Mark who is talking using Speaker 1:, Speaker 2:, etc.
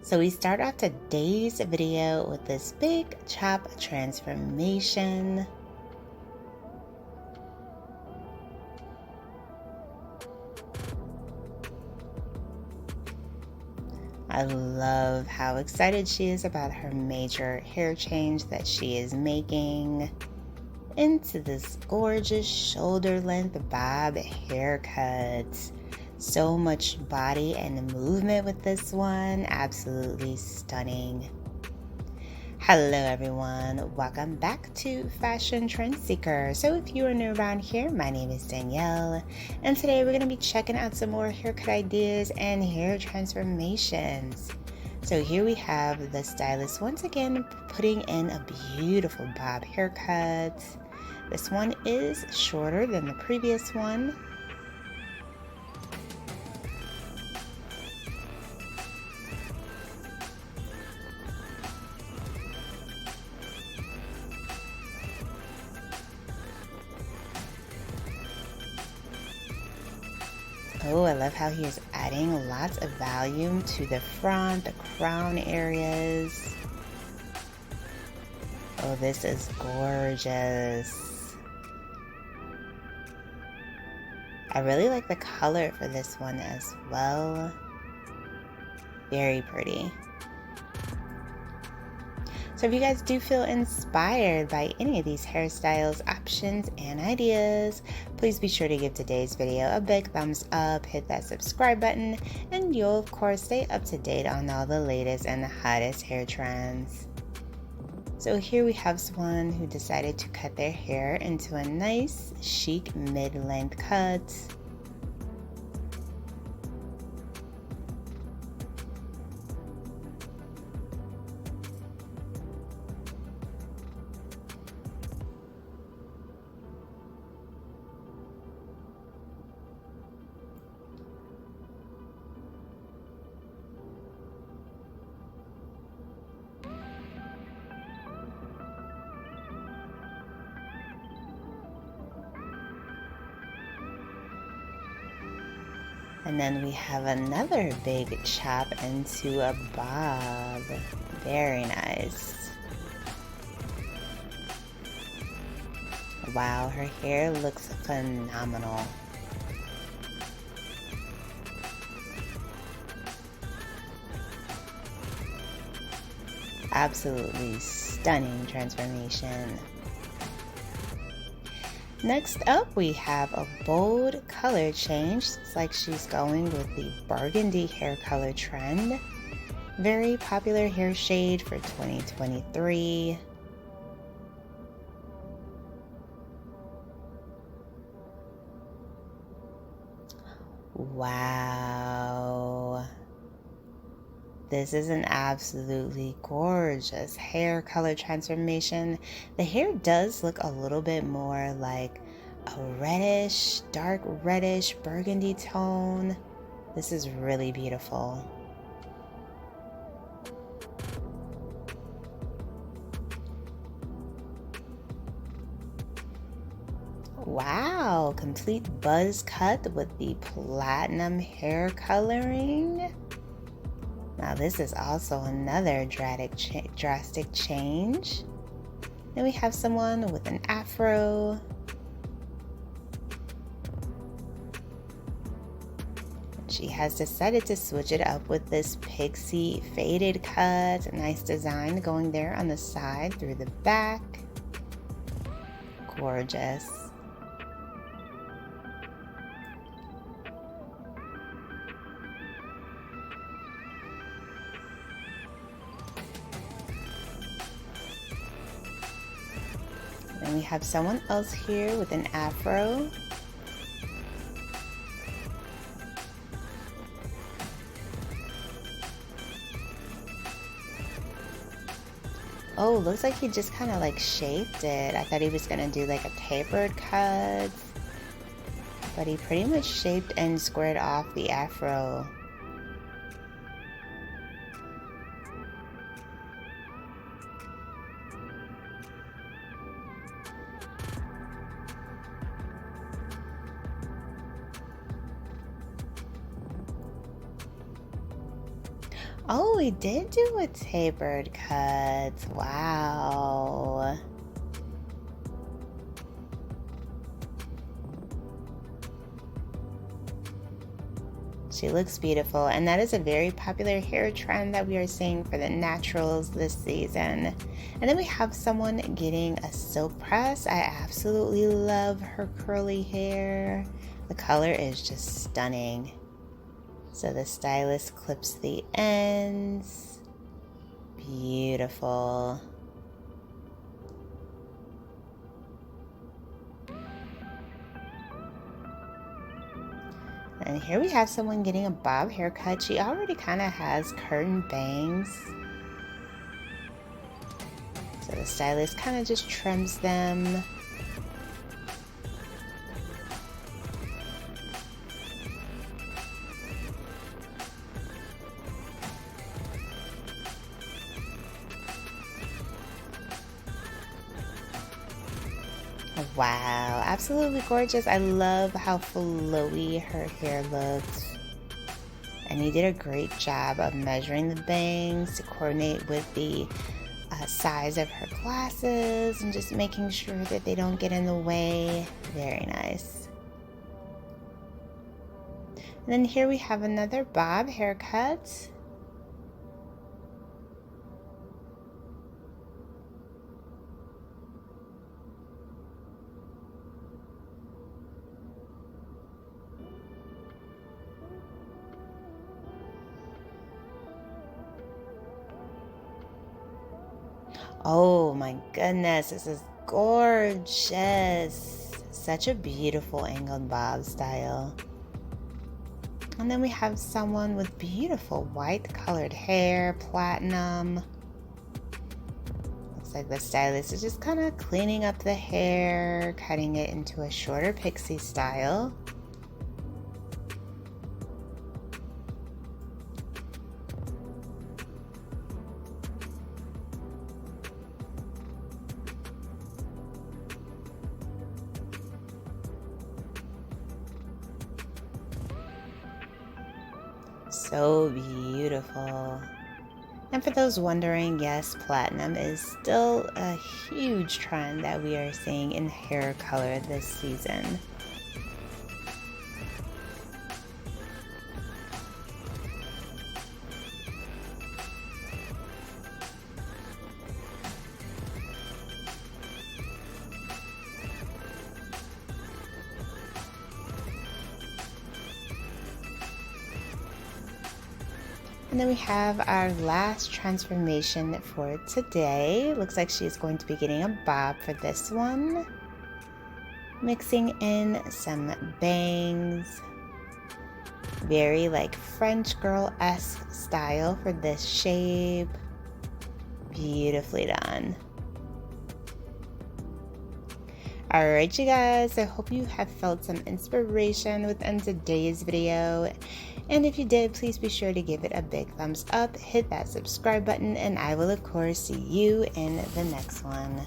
Speaker 1: So we start off today's video with this big chop transformation. I love how excited she is about her major hair change that she is making into this gorgeous shoulder length bob haircut. So much body and movement with this one. Absolutely stunning. Hello everyone, welcome back to Fashion Trend Seeker. So if you are new around here, my name is Danielle, and today we're going to be checking out some more haircut ideas and hair transformations. So here we have the stylist once again putting in a beautiful bob haircut. This one is shorter than the previous one. Oh, I love how he is adding lots of volume to the front, the crown areas. Oh, this is gorgeous. I really like the color for this one as well. Very pretty. So if you guys do feel inspired by any of these hairstyles, options, and ideas, please be sure to give today's video a big thumbs up, hit that subscribe button, and you'll of course stay up to date on all the latest and the hottest hair trends. So here we have someone who decided to cut their hair into a nice, chic mid-length cut. And then we have another big chop into a bob. Very nice. Wow, her hair looks phenomenal. Absolutely stunning transformation. Next up, we have a bold color change. It's like she's going with the burgundy hair color trend. Very popular hair shade for 2023. Wow. This is an absolutely gorgeous hair color transformation. The hair does look a little bit more like a reddish, dark reddish burgundy tone. This is really beautiful. Wow, complete buzz cut with the platinum hair coloring. Now this is also another drastic change. Then we have someone with an afro. She has decided to switch it up with this pixie faded cut. Nice design going there on the side through the back. Gorgeous. And we have someone else here with an afro. Oh, looks like he just kind of like shaped it. I thought he was gonna do like a tapered cut, but he pretty much shaped and squared off the afro. Oh, we did do a tapered cut. Wow. She looks beautiful, and that is a very popular hair trend that we are seeing for the naturals this season. And then we have someone getting a silk press. I absolutely love her curly hair. The color is just stunning. So the stylist clips the ends. Beautiful. And here we have someone getting a bob haircut. She already kind of has curtain bangs. So the stylist kind of just trims them. Wow, absolutely gorgeous. I love how flowy her hair looks. And you did a great job of measuring the bangs to coordinate with the size of her glasses and just making sure that they don't get in the way. Very nice. And then here we have another bob haircut. Oh my goodness, this is gorgeous. Such a beautiful angled bob style. And then we have someone with beautiful white colored hair, platinum. Looks like the stylist is just kind of cleaning up the hair, cutting it into a shorter pixie style. So beautiful. And for those wondering, yes, platinum is still a huge trend that we are seeing in hair color this season. And then we have our last transformation for today. Looks like she's going to be getting a bob for this one. Mixing in some bangs. Very like French girl-esque style for this shape. Beautifully done. Alright you guys, I hope you have felt some inspiration within today's video. And if you did, please be sure to give it a big thumbs up, hit that subscribe button, and I will of course see you in the next one.